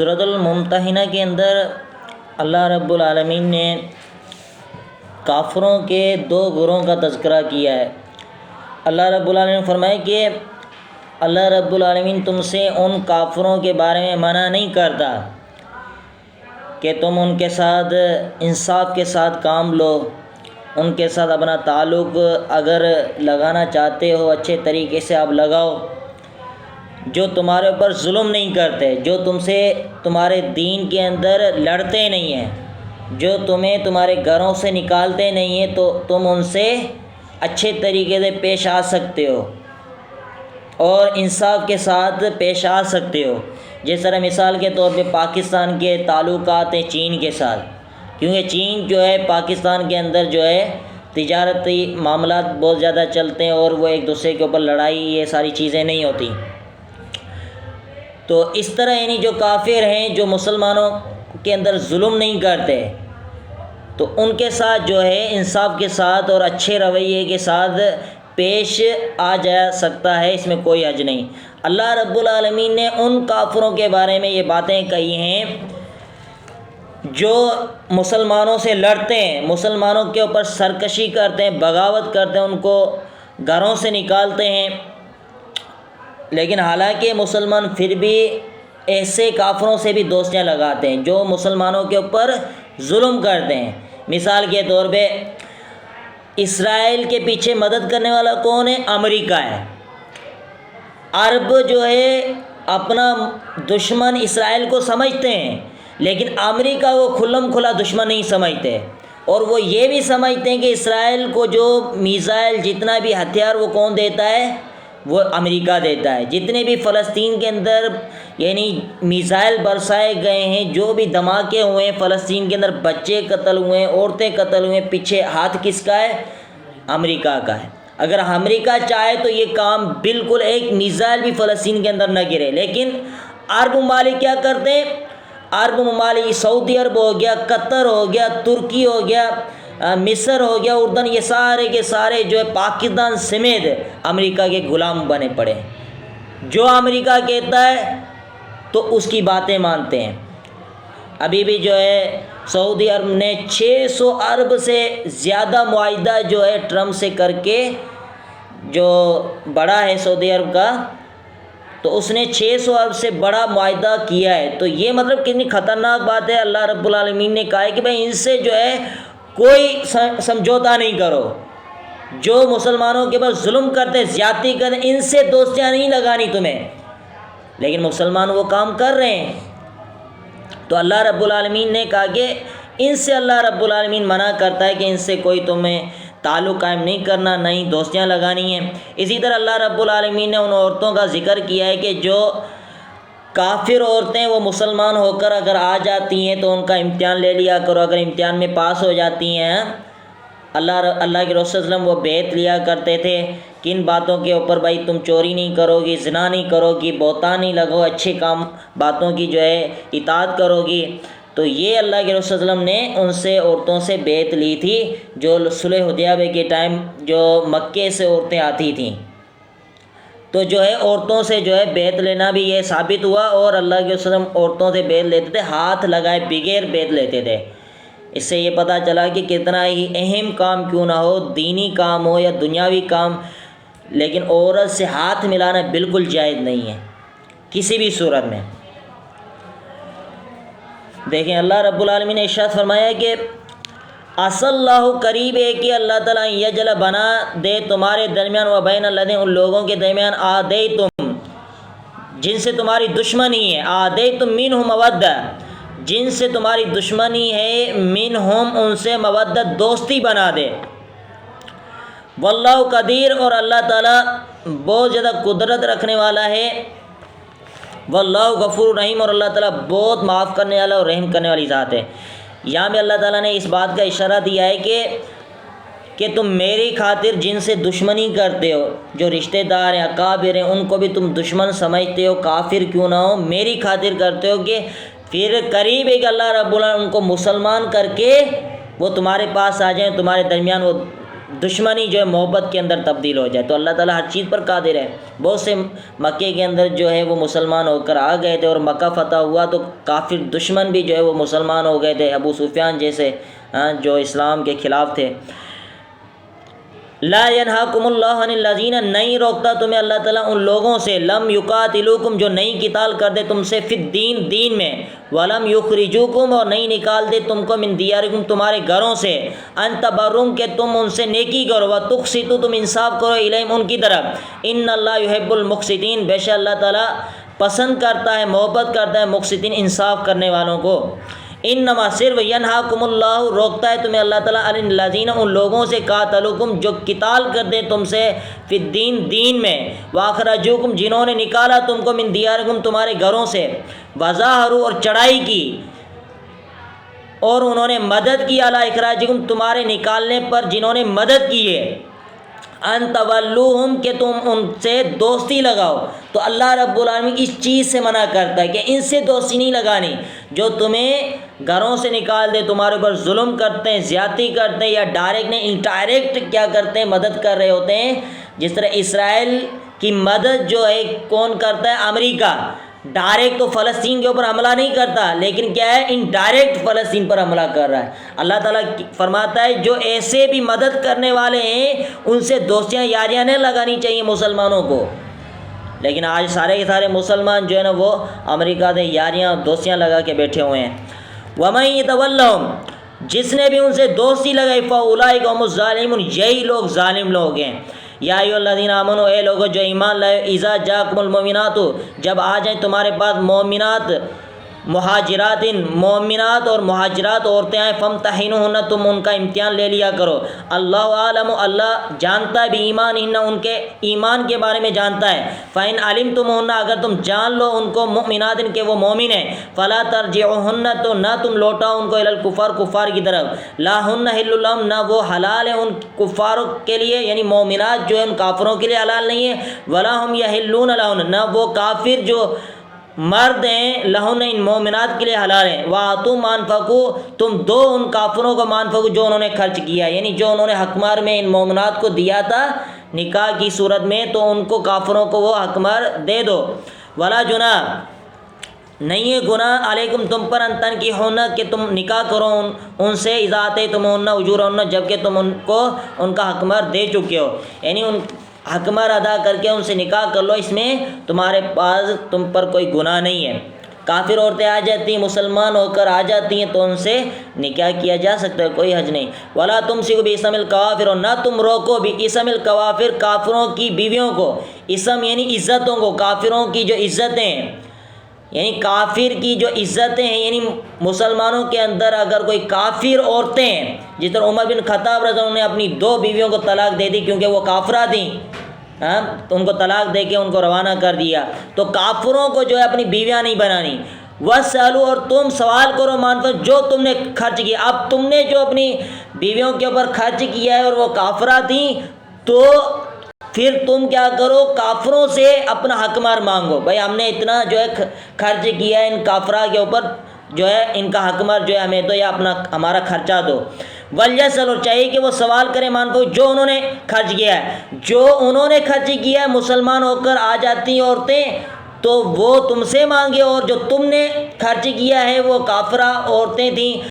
سورۃ الممتحنہ کے اندر اللہ رب العالمین نے کافروں کے دو گروہوں کا تذکرہ کیا ہے۔ اللہ رب العالمین نے فرمایا کہ اللہ رب العالمین تم سے ان کافروں کے بارے میں منع نہیں کرتا کہ تم ان کے ساتھ انصاف کے ساتھ کام لو، ان کے ساتھ اپنا تعلق اگر لگانا چاہتے ہو اچھے طریقے سے آپ لگاؤ، جو تمہارے اوپر ظلم نہیں کرتے، جو تم سے تمہارے دین کے اندر لڑتے نہیں ہیں، جو تمہیں تمہارے گھروں سے نکالتے نہیں ہیں، تو تم ان سے اچھے طریقے سے پیش آ سکتے ہو اور انصاف کے ساتھ پیش آ سکتے ہو۔ جس طرح مثال کے طور پہ پاکستان کے تعلقات ہیں چین کے ساتھ، کیونکہ چین جو ہے پاکستان کے اندر جو ہے تجارتی معاملات بہت زیادہ چلتے ہیں اور وہ ایک دوسرے کے اوپر لڑائی یہ ساری چیزیں نہیں ہوتی۔ تو اس طرح یعنی جو کافر ہیں جو مسلمانوں کے اندر ظلم نہیں کرتے، تو ان کے ساتھ جو ہے انصاف کے ساتھ اور اچھے رویے کے ساتھ پیش آ جا سکتا ہے، اس میں کوئی حرج نہیں۔ اللہ رب العالمین نے ان کافروں کے بارے میں یہ باتیں کہی ہیں جو مسلمانوں سے لڑتے ہیں، مسلمانوں کے اوپر سرکشی کرتے ہیں، بغاوت کرتے ہیں، ان کو گھروں سے نکالتے ہیں، لیکن حالانکہ مسلمان پھر بھی ایسے کافروں سے بھی دوستیاں لگاتے ہیں جو مسلمانوں کے اوپر ظلم کرتے ہیں۔ مثال کے طور پہ اسرائیل کے پیچھے مدد کرنے والا کون ہے؟ امریکہ ہے۔ عرب جو ہے اپنا دشمن اسرائیل کو سمجھتے ہیں، لیکن امریکہ کو کھلم کھلا دشمن نہیں سمجھتے، اور وہ یہ بھی سمجھتے ہیں کہ اسرائیل کو جو میزائل جتنا بھی ہتھیار وہ کون دیتا ہے؟ وہ امریکہ دیتا ہے۔ جتنے بھی فلسطین کے اندر یعنی میزائل برسائے گئے ہیں، جو بھی دھماکے ہوئے ہیں فلسطین کے اندر، بچے قتل ہوئے ہیں، عورتیں قتل ہوئے ہیں، پیچھے ہاتھ کس کا ہے؟ امریکہ کا ہے۔ اگر امریکہ چاہے تو یہ کام بالکل ایک میزائل بھی فلسطین کے اندر نہ گرے، لیکن عرب ممالک کیا کرتے ہیں؟ عرب ممالک سعودی عرب ہو گیا، قطر ہو گیا، ترکی ہو گیا، مصر ہو گیا، اردن، یہ سارے کے سارے جو ہے پاکستان سمیت امریکہ کے غلام بنے پڑے ہیں۔ جو امریکہ کہتا ہے تو اس کی باتیں مانتے ہیں۔ ابھی بھی جو ہے سعودی عرب نے 600 ارب سے زیادہ معاہدہ جو ہے ٹرمپ سے کر کے، جو بڑا ہے سعودی عرب کا، تو اس نے 600 ارب سے بڑا معاہدہ کیا ہے۔ تو یہ مطلب کتنی خطرناک بات ہے۔ اللہ رب العالمین نے کہا ہے کہ بھائی ان سے جو ہے کوئی سمجھوتا نہیں کرو، جو مسلمانوں کے اوپر ظلم کرتے، زیادتی کرتے، ان سے دوستیاں نہیں لگانی تمہیں، لیکن مسلمان وہ کام کر رہے ہیں۔ تو اللہ رب العالمین نے کہا کہ ان سے اللہ رب العالمین منع کرتا ہے کہ ان سے کوئی تمہیں تعلق قائم نہیں کرنا، نہیں دوستیاں لگانی ہیں۔ اسی طرح اللہ رب العالمین نے ان عورتوں کا ذکر کیا ہے کہ جو کافر عورتیں وہ مسلمان ہو کر اگر آ جاتی ہیں تو ان کا امتحان لے لیا کرو، اگر امتحان میں پاس ہو جاتی ہیں۔ اللہ کے رسول صلی اللہ علیہ وسلم وہ بیعت لیا کرتے تھے، کن باتوں کے اوپر؟ بھائی تم چوری نہیں کرو گی، زنا نہیں کرو گی، بہتان نہیں لگو، اچھے کام باتوں کی جو ہے اطاعت کرو گی۔ تو یہ اللہ کے رسول صلی اللہ علیہ وسلم نے ان سے عورتوں سے بیعت لی تھی، جو صلح حدیبیہ کے ٹائم جو مکے سے عورتیں آتی تھیں، تو جو ہے عورتوں سے جو ہے بیعت لینا بھی یہ ثابت ہوا، اور اللہ کے رسول عورتوں سے بیعت لیتے تھے، ہاتھ لگائے بغیر بیعت لیتے تھے۔ اس سے یہ پتہ چلا کہ کتنا ہی اہم کام کیوں نہ ہو، دینی کام ہو یا دنیاوی کام، لیکن عورت سے ہاتھ ملانا بالکل جائز نہیں ہے کسی بھی صورت میں۔ دیکھیں اللہ رب العالمین نے ارشاد فرمایا کہ عسى اللہ، قریب ہے کہ اللہ تعالیٰ یجعل بنا دے تمہارے درمیان و بین الذین، ان لوگوں کے درمیان عادیتم، جن سے تمہاری دشمنی ہے، عادیتم منہم مودہ، جن سے تمہاری دشمنی ہے، منہم ان سے مودت، دوستی بنا دے۔ واللہ قدیر، اور اللہ تعالیٰ بہت زیادہ قدرت رکھنے والا ہے۔ واللہ غفور رحیم، اور اللہ تعالیٰ بہت معاف کرنے والا اور رحم کرنے والی ذات ہے۔ یہاں بھی اللہ تعالیٰ نے اس بات کا اشارہ دیا ہے کہ تم میری خاطر جن سے دشمنی کرتے ہو، جو رشتہ دار ہیں، اکابر ہیں، ان کو بھی تم دشمن سمجھتے ہو، کافر کیوں نہ ہو، میری خاطر کرتے ہو، کہ پھر قریب ہے کہ اللہ رب العالمین ان کو مسلمان کر کے وہ تمہارے پاس آ جائیں، تمہارے درمیان وہ دشمنی جو ہے محبت کے اندر تبدیل ہو جائے۔ تو اللہ تعالیٰ ہر چیز پر قادر ہے۔ بہت سے مکے کے اندر جو ہے وہ مسلمان ہو کر آ گئے تھے، اور مکہ فتح ہوا تو کافر دشمن بھی جو ہے وہ مسلمان ہو گئے تھے، ابو سفیان جیسے جو اسلام کے خلاف تھے۔ لا ینہاکم اللہ عن الذین، نہیں روکتا تمہیں اللہ تعالیٰ ان لوگوں سے، لم یقاتلوکم، جو نہیں قتال کر دے تم سے، فی الدین، دین میں، ولم یخرجوکم، اور نہیں نکال دے تم کو، من دیارکم، تمہارے گھروں سے، ان تبرم، کہ تم ان سے نیکی کرو، وتقسطوا، تم انصاف کرو، الیہم، ان کی طرف، ان اللہ یحب المقسطین، بے شک اللہ تعالیٰ پسند کرتا ہے، محبت کرتا ہے مقسطین، انصاف کرنے والوں کو۔ انما، صرف، ینہاکم اللہ، روکتا ہے تمہیں اللہ تعالیٰ، عن الذین، ان لوگوں سے، قاتلوکم، جو قتال کر دے تم سے، فی الدین، دین میں، واخرجوکم، جنہوں نے نکالا تم کو، من دیارکم، تمہارے گھروں سے، وظاہروا، اور چڑھائی کی، اور انہوں نے مدد کی، علی اخراجکم، تمہارے نکالنے پر جنہوں نے مدد کی ہے، ان تولوہم، کہ تم ان سے دوستی لگاؤ۔ تو اللہ رب العالمین اس چیز سے منع کرتا ہے کہ ان سے دوستی نہیں لگانی، جو تمہیں گھروں سے نکال دے، تمہارے اوپر ظلم کرتے ہیں، زیادتی کرتے ہیں، یا ڈائریکٹ نہیں انڈائریکٹ کیا کرتے ہیں، مدد کر رہے ہوتے ہیں۔ جس طرح اسرائیل کی مدد جو ہے کون کرتا ہے؟ امریکہ۔ ڈائریکٹ تو فلسطین کے اوپر حملہ نہیں کرتا، لیکن کیا ہے؟ انڈائریکٹ فلسطین پر حملہ کر رہا ہے۔ اللہ تعالیٰ فرماتا ہے جو ایسے بھی مدد کرنے والے ہیں ان سے دوستیاں، یاریاں نہیں لگانی چاہیے مسلمانوں کو۔ لیکن آج سارے کے سارے مسلمان جو ہے نا وہ امریکہ سے یاریاں، دوستیاں لگا کے بیٹھے ہوئے ہیں۔ وَمَن يَتَوَلَّهُمْ، جس نے بھی ان سے دوستی لگائی، فَأُولَٰئِکَ هُمُ الظَّالِمُونَ، یہی لوگ ظالم لوگ ہیں۔ یا ایھا الذین آمنوا، اے لوگو جو ایمان لائے، اذا جاءکم المؤمنات، جب آ جائیں تمہارے پاس مومنات، مہاجرات، مومنات اور مہاجرات عورتیں آئیں، فامتحنوہن، تم ان کا امتحان لے لیا کرو۔ اللہ عالم، اللہ جانتا ہے، بھی ایمانہن، ان کے ایمان کے بارے میں جانتا ہے۔ فإن علمتموہن، اگر تم جان لو ان کو، مؤمنات، کہ وہ مومن ہیں، فلا ترجعوہن، تو نہ تم لوٹاؤ ان کو، الی الکفار، کفار کی طرف، لا ہن حل لہم، نہ وہ حلال ہیں ان کفاروں کے لیے، یعنی مومنات جو ہے ان کافروں کے لیے حلال نہیں ہے، ولا ہم یحلون لہن، نہ وہ کافر جو مرد ہیں، لہن، ان مومنات کے لیے حلال ہیں۔ وَآتُوا مَا أَنفَقُوا، تم دو ان کافروں کو، مَا أَنفَقُوا، جو انہوں نے خرچ کیا، یعنی جو انہوں نے حق مہر میں ان مومنات کو دیا تھا نکاح کی صورت میں، تو ان کو کافروں کو وہ حق مہر دے دو۔ وَلَا جُنَاحَ، نہیں ہے گناہ، علیکم، تم پر، ان تنکحوہن، کہ تم نکاح کرو ان سے، اذا آتیتموہن اجورہن، جبکہ تم ان کو ان کا حق مہر دے چکے ہو، یعنی ان حق مہر ادا کر کے ان سے نکاح کر لو، اس میں تمہارے پاس تم پر کوئی گناہ نہیں ہے۔ کافر عورتیں آ جاتی ہیں، مسلمان ہو کر آ جاتی ہیں، تو ان سے نکاح کیا جا سکتا ہے، کوئی حرج نہیں۔ ولا تمسکوا باسم الکوافر، اور نہ تم روکو باسم الکوافر، کافروں کی بیویوں کو، اسم یعنی عزتوں کو، کافروں کی جو عزتیں ہیں، یعنی کافر کی جو عزتیں ہیں، یعنی مسلمانوں کے اندر اگر کوئی کافر عورتیں ہیں، جس طرح عمر بن خطاب رضی اللہ عنہ نے اپنی 2 بیویوں کو طلاق دے دی کیونکہ وہ کافرہ تھیں، تو ان کو طلاق دے کے ان کو روانہ کر دیا۔ تو کافروں کو جو ہے اپنی بیویاں نہیں بنانی۔ وَاسْأَلُوا، اور تم سوال کرو، مانفق، جو تم نے خرچ کیا، اب تم نے جو اپنی بیویوں کے اوپر خرچ کیا ہے اور وہ کافرہ تھیں، تو پھر تم کیا کرو، کافروں سے اپنا حق مہر مانگو، بھائی ہم نے اتنا جو ہے خرچ کیا ہے ان کافرہ کے اوپر، جو ہے ان کا حق مہر جو ہے ہمیں دو، یا اپنا ہمارا خرچہ دو۔ وَلْيَسْأَلُوا، چاہیے کہ وہ سوال کرے، مانو جو انہوں نے خرچ کیا ہے، جو انہوں نے خرچ کیا ہے، مسلمان ہو کر آ جاتی ہیں عورتیں، تو وہ تم سے مانگے، اور جو تم نے خرچ کیا ہے وہ کافرہ عورتیں تھیں